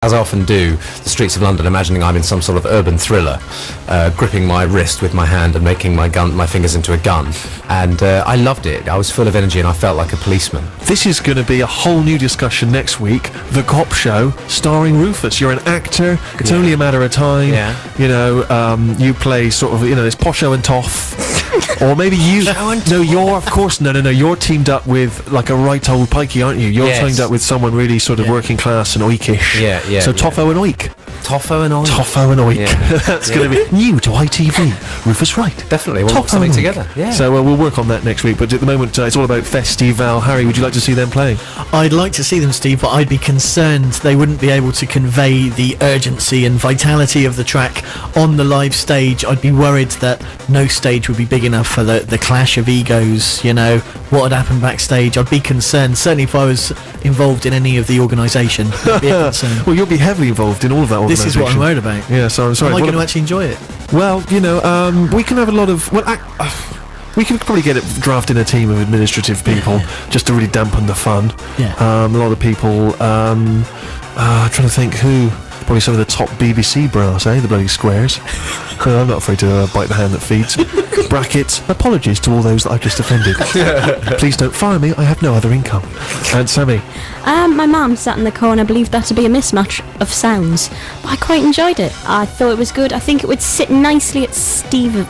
as I often do, the streets of London, imagining I'm in some sort of urban thriller, gripping my wrist with my hand and making my fingers into a gun. And I loved it. I was full of energy and I felt like a policeman. This is going to be a whole new discussion next week. The Cop Show, starring Rufus. You're an actor. It's only a matter of time. Yeah. You know, you play sort of, this Posho and Toff. Or maybe you... No, you're, of course, no. You're teamed up with, like, a right old pikey, aren't you? You're teamed up with someone really sort of working class and oikish. Yeah. So Toffo and Oik. Toffo and Oik. Toffo and Oik. Yeah. That's going to be new to ITV. Rufus Wright. Definitely. We'll put something together. Yeah. So we'll work on that next week. But at the moment, it's all about Festival. Harry, would you like to see them playing? I'd like to see them, Steve, but I'd be concerned they wouldn't be able to convey the urgency and vitality of the track on the live stage. I'd be worried that no stage would be big enough for the clash of egos, what would happen backstage. I'd be concerned, certainly if I was involved in any of the organisation. I'd be a concern. Well, you'll be heavily involved in all of that organisation. This is what I'm worried about. Yeah, so I'm sorry. Am I going to actually enjoy it? Well, we can have a lot of... we can probably get it drafted in a team of administrative people just to really dampen the fun. Yeah. A lot of people... I'm trying to think who... Probably some of the top BBC brass, the bloody squares. I'm not afraid to bite the hand that feeds. Brackets, apologies to all those that I've just offended. Please don't fire me, I have no other income. And Sammy? My mum sat in the corner, believed that to be a mismatch of sounds, but I quite enjoyed it. I thought it was good. I think it would sit nicely at Festival.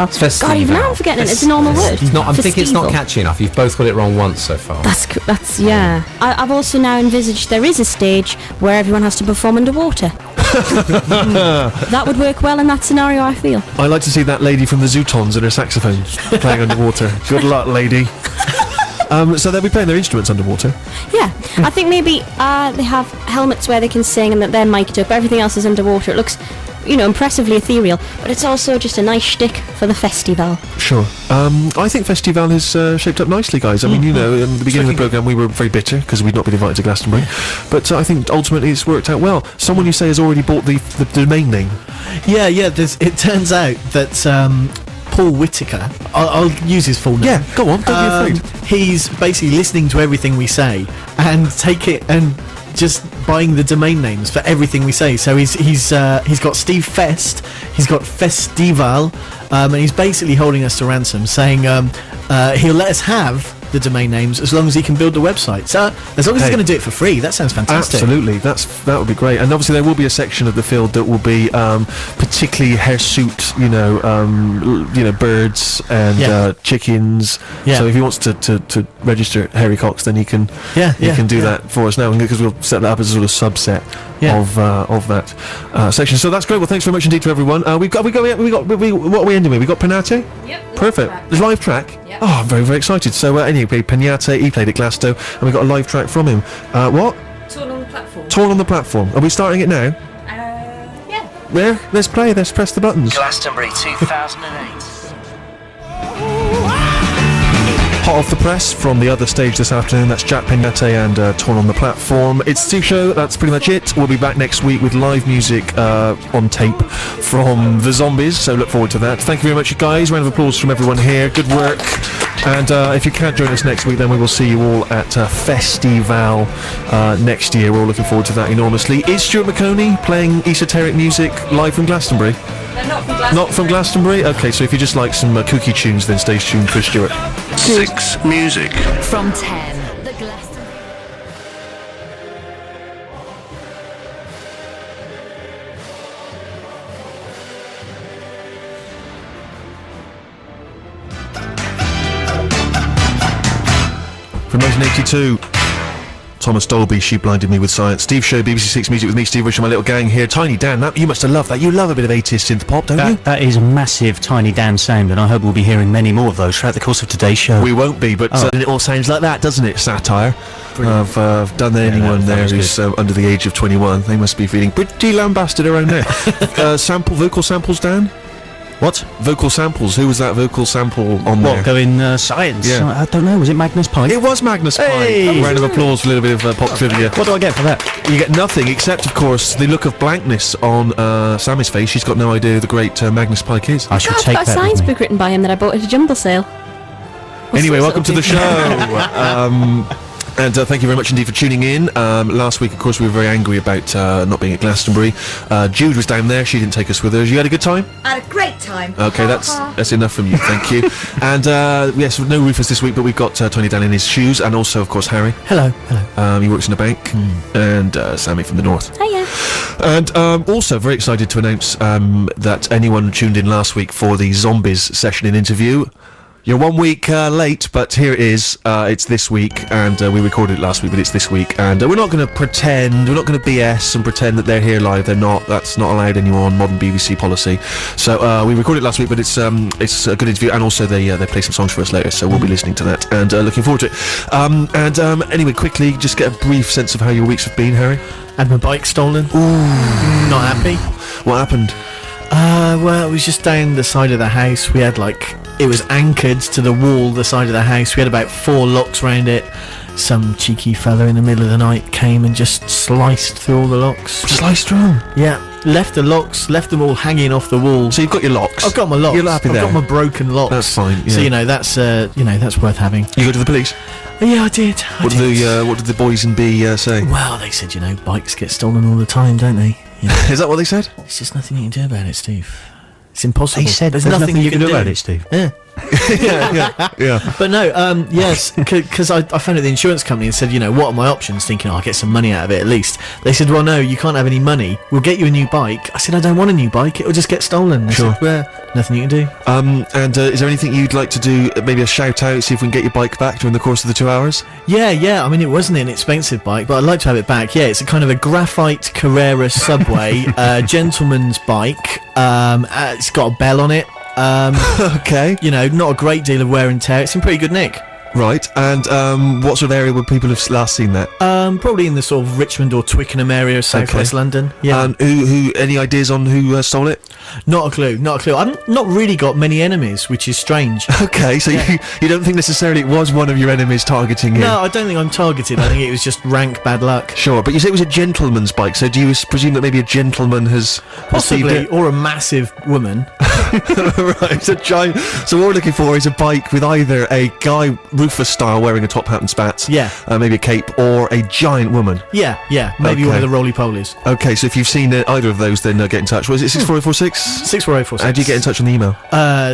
Festival. God, even now I'm forgetting it. It's a normal word. I'm thinking it's not catchy enough. You've both got it wrong once so far. That's yeah. I've also now envisaged there is a stage where everyone has to perform underwater. That would work well in that scenario, I feel. I like to see that lady from the Zootons and her saxophone playing underwater. Good luck, lady. So they'll be playing their instruments underwater. Yeah, I think maybe they have helmets where they can sing and that they're mic'd up. Everything else is underwater. It looks, impressively ethereal, but it's also just a nice shtick for the festival. Sure. I think Festival has shaped up nicely, guys. I mean, in the beginning of the programme we were very bitter because we'd not been invited to Glastonbury, but I think ultimately it's worked out well. Someone you say has already bought the domain name. Yeah. It turns out that Paul Whittaker, I'll use his full name. Yeah, go on, don't be afraid. He's basically listening to everything we say and take it and just buying the domain names for everything we say. So he's got Steve Fest, he's got Festival, and he's basically holding us to ransom, saying he'll let us have the domain names as long as he can build the website. So as long as he's going to do it for free, that sounds fantastic. Absolutely, that would be great. And obviously there will be a section of the field that will be particularly hirsute, birds and chickens. Yeah. So if he wants to register Harry Cox, then he can do that for us now, because we'll set that up as a sort of subset of that section. So that's great. Well, thanks very much indeed to everyone. What are we ending with? We got Penate? Yep. Perfect. There's live track. Yep. Oh, I'm very, very excited. So anyway, Penate, he played at Glasgow, and we got a live track from him. What? Torn on the Platform. Torn on the Platform. Are we starting it now? Yeah. Yeah, let's play. Let's press the buttons. Glastonbury 2008. Hot off the press from the other stage this afternoon. That's Jack Penate and Torn on the Platform. It's Steve Show. That's pretty much it. We'll be back next week with live music on tape from the Zombies, so look forward to that. Thank you very much, you guys. Round of applause from everyone here. Good work. And if you can't join us next week, then we will see you all at Festival next year. We're all looking forward to that enormously. Is Stuart McConey playing esoteric music live from Glastonbury? No, not from Glastonbury. Not from Glastonbury? Okay, so if you just like some kooky tunes, then stay tuned for Stuart. 6 Music. From 10. The Glastonbury. From 1982, Thomas Dolby, She Blinded Me with Science. Steve Show, BBC 6 Music with me, Steve Rich, and my little gang here. Tiny Dan, you must have loved that. You love a bit of 80s synth pop, don't you? That is a massive Tiny Dan sound, and I hope we'll be hearing many more of those throughout the course of today's show. We won't be, but it all sounds like that, doesn't it? Satire. I've done anyone there who's under the age of 21. They must be feeling pretty lambasted around there. Vocal samples, Dan? What? Vocal samples. Who was that vocal sample on there? What, going Science? Yeah. I don't know. Was it Magnus Pike? It was Magnus Pike. Hey! Round of applause for a little bit of pop trivia. What do I get for that? You get nothing except, of course, the look of blankness on Sammy's face. She's got no idea who the great Magnus Pike is. I should I've take got a that science with me. book written by him that I bought at a jumble sale. Anyway, welcome to the show. And thank you very much indeed for tuning in. Last week, of course, we were very angry about not being at Glastonbury. Jude was down there. She didn't take us with her. You had a good time? I had a great time. Okay, that's enough from you. Thank you. And yes, no Rufus this week, but we've got Tony Dan in his shoes, and also, of course, Harry. Hello. He works in a bank, and Sammy from the north. Hiya. And also very excited to announce that anyone tuned in last week for the Zombies session and interview. You're 1 week late, but here it is. It's this week, and we recorded it last week, but it's this week. And we're not going to pretend, we're not going to BS and pretend that they're here live. They're not. That's not allowed anymore on modern BBC policy. So we recorded it last week, but it's a good interview, and also they play some songs for us later, so we'll be listening to that and looking forward to it. Anyway, quickly, just get a brief sense of how your weeks have been, Harry. Had my bike stolen. Ooh. Not happy. What happened? Well, it was just down the side of the house. We had it was anchored to the wall, the side of the house. We had about 4 locks round it. Some cheeky fella in the middle of the night came and just sliced through all the locks. Sliced through them? Yeah, left the locks, left them all hanging off the wall. So you've got your locks? I've got my locks. You're happy there? I've got my broken locks. That's fine, yeah. So that's worth having. You go to the police? Yeah, I did. What did the boys in B say? Well, they said, bikes get stolen all the time, don't they? Is that what they said? It's just nothing you can do about it, Steve. It's impossible. He said there's nothing you can do about it, Steve. Yeah. yeah. But no, yes, because I phoned at the insurance company and said, what are my options? Thinking, I'll get some money out of it at least. They said, well, no, you can't have any money. We'll get you a new bike. I said, I don't want a new bike. It'll just get stolen. They Sure. said, well, nothing you can do. And is there anything you'd like to do? Maybe a shout out, see if we can get your bike back during the course of the 2 hours? Yeah. I mean, it wasn't an expensive bike, but I'd like to have it back. Yeah, it's a kind of a graphite Carrera Subway, gentleman's bike. It's got a bell on it. Okay. Not a great deal of wear and tear. It's in pretty good nick. Right, and what sort of area would people have last seen that? Probably in the sort of Richmond or Twickenham area of South West London. Yeah. Who? Any ideas on who stole it? Not a clue. I've not really got many enemies, which is strange. Okay, so you don't think necessarily it was one of your enemies targeting you? No, I don't think I'm targeted. I think it was just rank bad luck. Sure, but you say it was a gentleman's bike, so do you presume that maybe a gentleman has received Possibly, it? or a massive woman. Right, a giant. So what we're looking for is a bike with either a guy Rufus style wearing a top hat and spats, maybe a cape, or a giant woman. Yeah, maybe one of the roly-polies. Okay, so if you've seen either of those, then get in touch. Was it 64046? 64046. How do you get in touch on the email?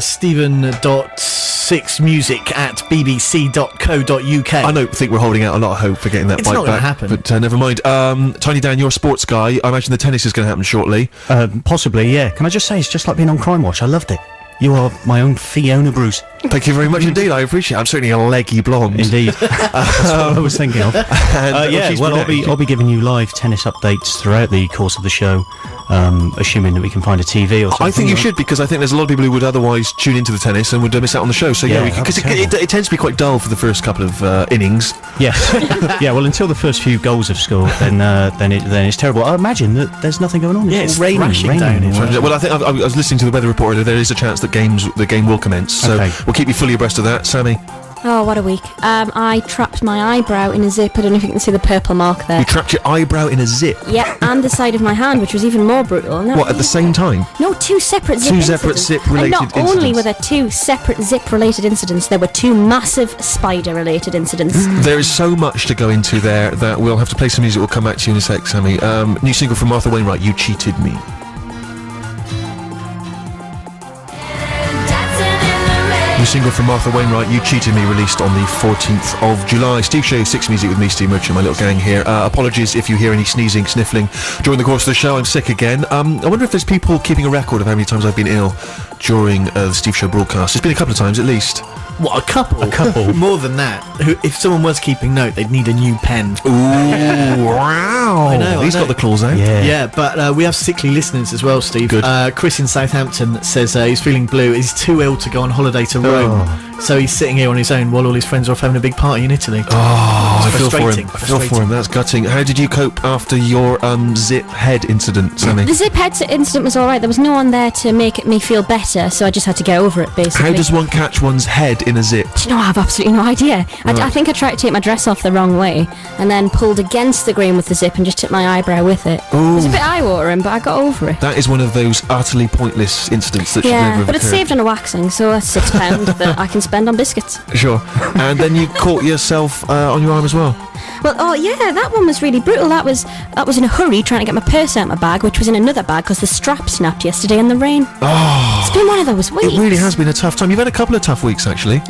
Stephen.6music@bbc.co.uk. I don't think we're holding out a lot of hope for getting that It's bike not gonna back. happen. But never mind. Tiny Dan, you're a sports guy. I imagine the tennis is going to happen shortly. Possibly, yeah. Can I just say, it's just like being on Crime Watch. I loved it. You are my own Fiona Bruce. Thank you very much indeed. I appreciate it. I'm certainly a leggy blonde. Indeed. That's what I was thinking of. I'll be giving you live tennis updates throughout the course of the show, assuming that we can find a TV or something. I think you should, because I think there's a lot of people who would otherwise tune into the tennis and would miss out on the show. So because it tends to be quite dull for the first couple of innings. Yes. Yeah. Well, until the first few goals have scored, then it's terrible. I imagine that there's nothing going on. It's all raining down. Well, I think I was listening to the weather report earlier. There is a chance that the game will commence. So we'll keep you fully abreast of that, Sammy. Oh, what a week. I trapped my eyebrow in a zip. I don't know if you can see the purple mark there. You trapped your eyebrow in a zip? Yeah, and the side of my hand, which was even more brutal. What, at the same time? No, 2 separate zip Two separate zip-related incidents. And not only were incidents. there 2 separate zip-related incidents, there were 2 massive spider-related incidents. There is so much to go into there that we'll have to play some music. We'll come back to you in a sec, Sammy. New single from Martha Wainwright, You Cheated Me. New single from Martha Wainwright, You Cheated Me, released on the 14th of July. Steve Show, 6 Music with me, Steve Merchant, my little gang here. Apologies if you hear any sneezing, sniffling during the course of the show. I'm sick again. I wonder if there's people keeping a record of how many times I've been ill during the Steve Show broadcast. It's been a couple of times at least. What, a couple? A couple. More than that. If someone was keeping note, they'd need a new pen. Ooh, wow. I know. He's got the claws out. Yeah, but we have sickly listeners as well, Steve. Good. Chris in Southampton says he's feeling blue. He's too ill to go on holiday to Rome. So he's sitting here on his own while all his friends are off having a big party in Italy. Oh, I feel for him. Frustrating. I feel for him. That's gutting. How did you cope after your zip head incident, Sammy? The zip head incident was alright. There was no one there to make me feel better, so I just had to get over it, basically. How does one catch one's head in a zip? Do you know, I have absolutely no idea. I think I tried to take my dress off the wrong way and then pulled against the grain with the zip and just took my eyebrow with it. It was a bit eye-watering, but I got over it. That is one of those utterly pointless incidents that should never have but it's occurred. saved on a waxing, so that's £6 that I can spend on biscuits. Sure. And then you caught yourself on your arm as well. Well, oh yeah, that one was really brutal. That was in a hurry trying to get my purse out of my bag, which was in another bag because the strap snapped yesterday in the rain. Oh, It's been one of those weeks. it really has been a tough time. You've had a couple of tough weeks, actually.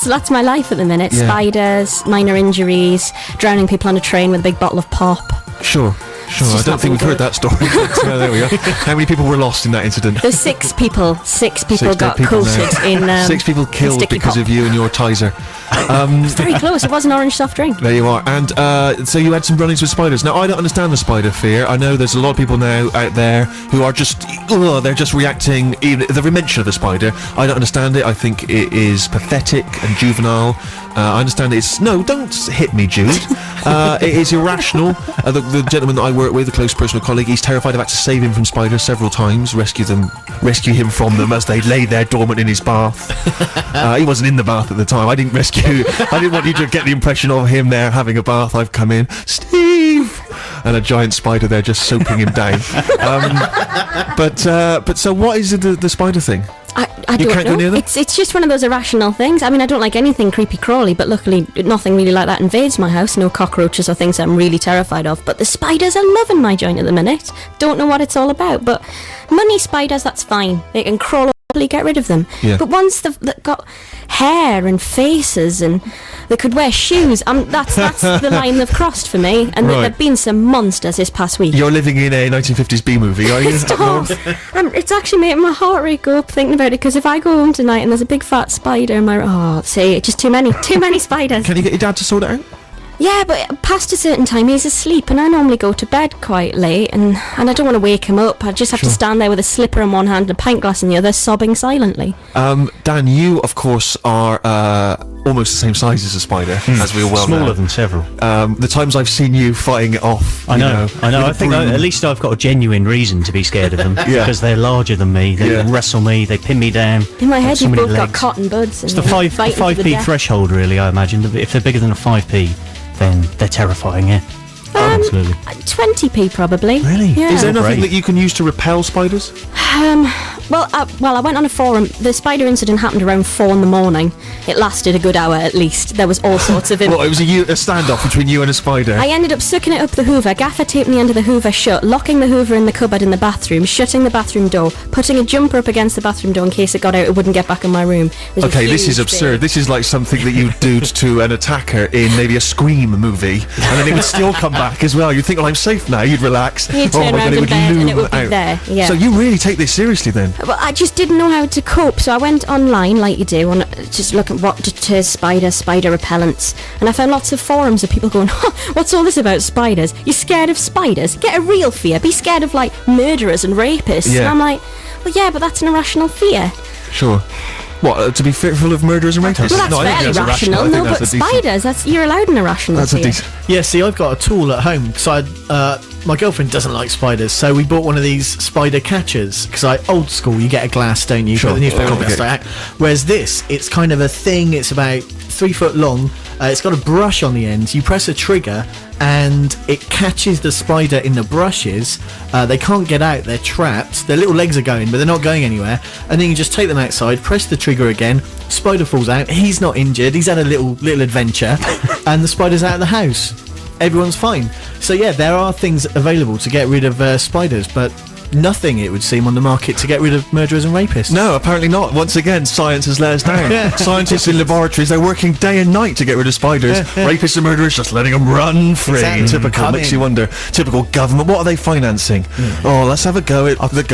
That's my life at the minute. Yeah. Spiders, minor injuries, drowning people on a train with a big bottle of pop. Sure. I just don't not think we've been heard that story. But, there we go. How many people were lost in that incident? There's six people Dead got people coated now. in 6 people killed sticky because pop. of you and your Tizer. Very close. It was an orange soft drink. There you are. And so you had some run-ins with spiders. Now, I don't understand the spider fear. I know there's a lot of people now out there who are just, they're just reacting, even the very mention of a spider. I don't understand it. I think it is pathetic and juvenile. I understand no, don't hit me, Jude. It is irrational. The gentleman that I work with, a close personal colleague, he's terrified. I've had to save him from spiders several times, rescue him from them as they lay there dormant in his bath. He wasn't in the bath at the time. I didn't want you to get the impression of him there having a bath. I've come in, Steve, and a giant spider there just soaping him down. But so what is the spider thing? I You don't can't know. go near them? It's just one of those irrational things. I mean, I don't like anything creepy crawly, but luckily nothing really like that invades my house. No cockroaches or things I'm really terrified of. But the spiders are loving my joint at the minute. Don't know what it's all about. But money spiders, that's fine. They can crawl up, get rid of them. Yeah. But once they've got hair and faces and they could wear shoes, that's the line they've crossed for me. And Right. there've been some monsters this past week. You're living in a 1950s B movie, are you? Stop. It's actually making my heart rate go up thinking about it, because if I go home tonight and there's a big fat spider in my just too many spiders. Can you get your dad to sort it out? Yeah, but past a certain time he's asleep, and I normally go to bed quite late, and I don't want to wake him up. I just have to stand there with a slipper in one hand and a pint glass in the other, sobbing silently. Dan, you of course are almost the same size as a spider, as we all well Smaller know. than several. The times I've seen you fighting it off, I know. with I a think broom. at least I've got a genuine reason to be scared of them. Yeah. Because they're larger than me. They Yeah. wrestle me. They pin me down. In my head, so you've many both got legs. cotton buds. It's the 5p threshold, really. I imagine. If they're bigger than a 5p, then they're terrifying. Yeah. Absolutely. 20p probably. Really? Yeah. Is there nothing Great. that you can use to repel spiders? Well, I went on a forum. The spider incident happened around 4 in the morning. It lasted a good hour at least. There was all sorts of... Well, it was a standoff between you and a spider. I ended up sucking it up the hoover, gaffer taping the end of the hoover shut, locking the hoover in the cupboard in the bathroom, shutting the bathroom door, putting a jumper up against the bathroom door in case it got out, it wouldn't get back in my room. It was a Okay, this huge is absurd. thing. This is like something that you'd do to an attacker in maybe a Scream movie, and then it would still come back as well. You'd think, well, I'm safe now. You'd relax. You'd turn around in bed and it would be there, yeah. So you really take this seriously then? Well, I just didn't know how to cope, so I went online, like you do, and just look at what deter spider repellents, and I found lots of forums of people going, what's all this about spiders? You're scared of spiders? Get a real fear. Be scared of, like, murderers and rapists. Yeah. And I'm like, well, yeah, but that's an irrational fear. Sure. What, to be fearful of murderers and rapists? Well, that's I don't think fairly that's rational. I think No, that's but a decent- spiders, you're allowed an irrational That's a fear. decent... Yeah, see, I've got a tool at home because my girlfriend doesn't like spiders, so we bought one of these spider catchers. Because old school, you get a glass, don't you? Sure. Put the newspaper on, Complicated. straight out. Whereas this, it's kind of a thing. It's about 3 foot long. It's got a brush on the end. You press a trigger, and it catches the spider in the brushes. They can't get out. They're trapped. Their little legs are going, but they're not going anywhere. And then you just take them outside, press the trigger again. Spider falls out. He's not injured. He's had a little adventure, and the spider's out of the house. Everyone's fine. So yeah, there are things available to get rid of spiders, but nothing, it would seem, on the market to get rid of murderers and rapists. No, apparently not. Once again, science has let us down. Scientists in laboratories, they're working day and night to get rid of spiders. Rapists and murderers, just letting them run free. Exactly. Typical, Come makes in. you wonder. Typical government, what are they financing? Oh, let's have a go at the government.